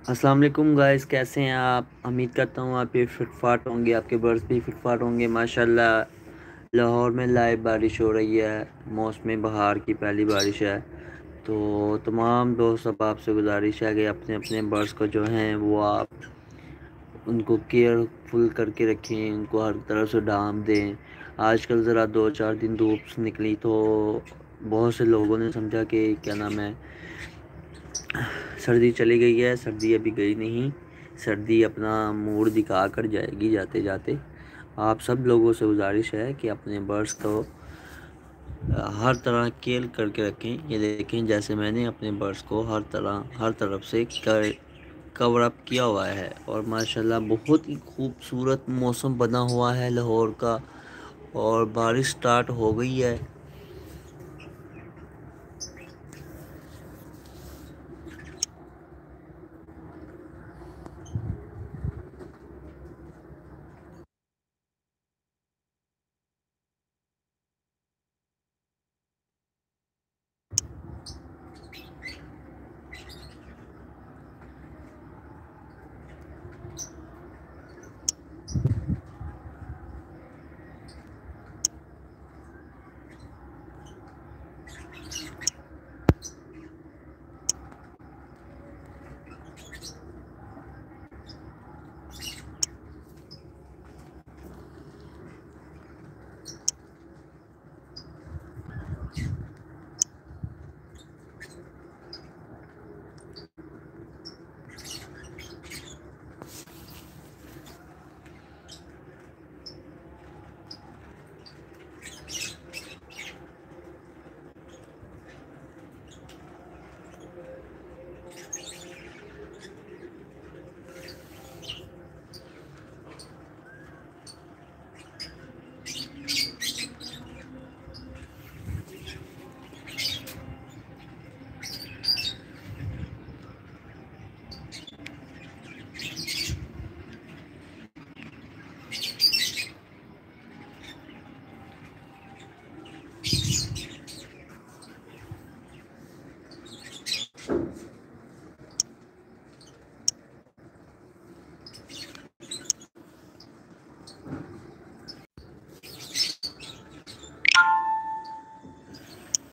अस्सलाम वालेकुम गाइस, कैसे हैं आप। उम्मीद करता हूँ आप भी फिट फाट होंगे, आपके बर्ड्स भी फिट फाट होंगे माशाल्लाह। लाहौर में लाइव बारिश हो रही है। मौसम बहार की पहली बारिश है। तो तमाम दोस्त अब आपसे गुजारिश है कि अपने अपने बर्ड्स को जो हैं वो आप उनको केयरफुल करके रखें, उनको हर तरफ से डाम दें। आजकल ज़रा 2-4 दिन धूप निकली तो बहुत से लोगों ने समझा कि क्या नाम है, सर्दी चली गई है। सर्दी अभी गई नहीं। सर्दी अपना मूड दिखा कर जाएगी जाते जाते। आप सब लोगों से गुजारिश है कि अपने बर्ड्स को हर तरह केयर करके रखें। ये देखें, जैसे मैंने अपने बर्ड्स को हर तरफ से कवर अप किया हुआ है। और माशाल्लाह बहुत ही खूबसूरत मौसम बना हुआ है लाहौर का। और बारिश स्टार्ट हो गई है।